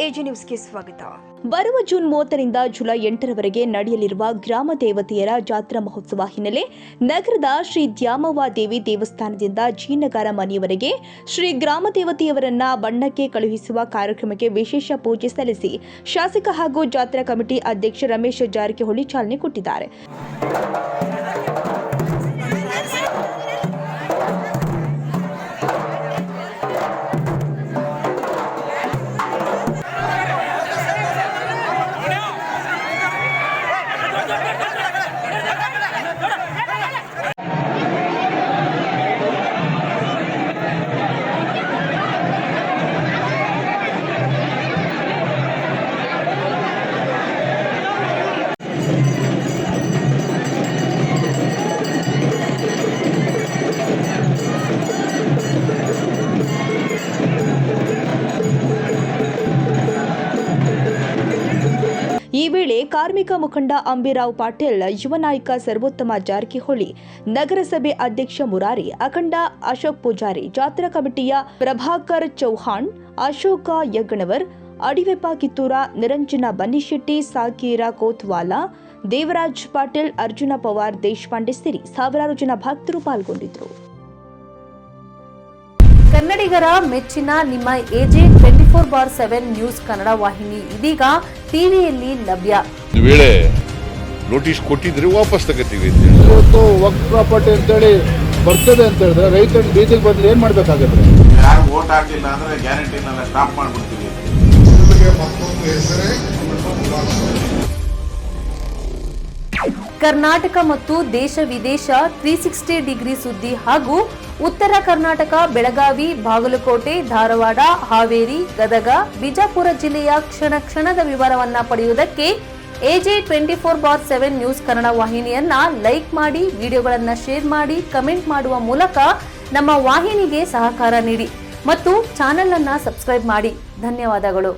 AG ನ್ಯೂಸ್ಗೆ ಸ್ವಾಗತ. ಬರುವ ಜೂನ್ 30ರಿಂದ ಜುಲೈ 8ರವರೆಗೆ ನಡೆಯಲಿರುವ ಗ್ರಾಮ ದೇವತೆಯರ ಜಾತ್ರಾ ಮಹೋತ್ಸವ ಹಿನ್ನೆಲೆ ನಗರದ ಶ್ರೀ ದ್ಯಾಮವ್ವ ದೇವಿ ದೇವಸ್ಥಾನದಿಂದ ಜೀನಗಾರ ಮನೆಯವರೆಗೆ ಶ್ರೀ ಗ್ರಾಮ ದೇವತೆಯವರನ್ನ ಬಣ್ಣಕ್ಕೆ ಕಳುಹಿಸುವ ಕಾರ್ಯಕ್ರಮಕ್ಕೆ ವಿಶೇಷ ಪೂಜೆ ಸಲ್ಲಿಸಿ ಶಾಸಕ ಹಾಗೂ ಜಾತ್ರಾ ಕಮಿಟಿ ಅಧ್ಯಕ್ಷ ರಮೇಶ್ ಜಾರಕಿಹೊಳಿ ಚಾಲನೆ ಕೊಟ್ಟಿದ್ದಾರೆ. ಈ ವೇಳೆ ಕಾರ್ಮಿಕ ಮುಖಂಡ ಅಂಬಿರಾವ್ ಪಾಟೀಲ್, ಯುವ ನಾಯಕ ಸರ್ವೋತ್ತಮ ಜಾರಕಿಹೊಳಿ, ನಗರಸಭೆ ಅಧ್ಯಕ್ಷ ಮುರಾರಿ, ಅಖಂಡ ಅಶೋಕ್ ಪೂಜಾರಿ, ಜಾತ್ರಾ ಕಮಿಟಿಯ ಪ್ರಭಾಕರ್ ಚೌಹಾಣ್, ಅಶೋಕ ಯಗ್ನವರ್, ಅಡಿವೆಪ್ಪ ಕಿತ್ತೂರ, ನಿರಂಜನ ಬನ್ನಿಶೆಟ್ಟಿ, ಸಾಕೀರ ಕೋತ್ವಾಲ, ದೇವರಾಜ್ ಪಾಟೀಲ್, ಅರ್ಜುನ ಪವಾರ್ ದೇಶಪಾಂಡೆ ಸೇರಿ ಸಾವಿರಾರು ಜನ ಭಕ್ತರು ಪಾಲ್ಗೊಂಡಿದ್ದರು. ಕನ್ನಡಿಗರ ಮೆಚ್ಚಿನ ನಿಮ್ಮ ಎಜೆ 24/7 ನ್ಯೂಸ್ ಕನ್ನಡ ವಾಹಿನಿ ಇದೀಗ ಟಿವಿಯಲ್ಲಿ ಲಭ್ಯ. ವೇಳೆ ನೋಟಿಸ್ ಕೊಟ್ಟಿದ್ರೆ ವಾಪಸ್ ತಗೋತೀವಿ. ಇವತ್ತು ವಕ್ಫ್ ಪ್ರಾಪರ್ಟಿ ಅಂತೇಳಿ ಬರ್ತದೆ ಅಂತ ಹೇಳಿದ್ರೆ ರೈತರ ಬೀದಿಗೆ ಬದಲು ಏನ್ ಮಾಡ್ಬೇಕಾಗತ್ತೆ? ಯಾರು ವೋಟ್ ಹಾಕಿಲ್ಲ ಅಂದ್ರೆ ಗ್ಯಾರಂಟಿನೆಲ್ಲ ಸ್ಟಾಪ್ ಮಾಡ್ಬಿಡ್ತೀವಿ. ಕರ್ನಾಟಕ ಮತ್ತು ದೇಶ ವಿದೇಶ 360 ಡಿಗ್ರಿ ಸುದ್ದಿ ಹಾಗೂ ಉತ್ತರ ಕರ್ನಾಟಕ, ಬೆಳಗಾವಿ, ಬಾಗಲಕೋಟೆ, ಧಾರವಾಡ, ಹಾವೇರಿ, ಗದಗ, ಬಿಜಾಪುರ ಜಿಲ್ಲೆಯ ಕ್ಷಣ ಕ್ಷಣದ ವಿವರವನ್ನ ಪಡೆಯುವುದಕ್ಕೆ ಎಜೆ 24/7 ನ್ಯೂಸ್ ಕನ್ನಡ ವಾಹಿನಿಯನ್ನ ಲೈಕ್ ಮಾಡಿ, ವಿಡಿಯೋಗಳನ್ನ ಶೇರ್ ಮಾಡಿ, ಕಮೆಂಟ್ ಮಾಡುವ ಮೂಲಕ ನಮ್ಮ ವಾಹಿನಿಗೆ ಸಹಕಾರ ನೀಡಿ ಮತ್ತು ಚಾನೆಲ್ ಅನ್ನ ಸಬ್ಸ್ಕ್ರೈಬ್ ಮಾಡಿ. ಧನ್ಯವಾದಗಳು.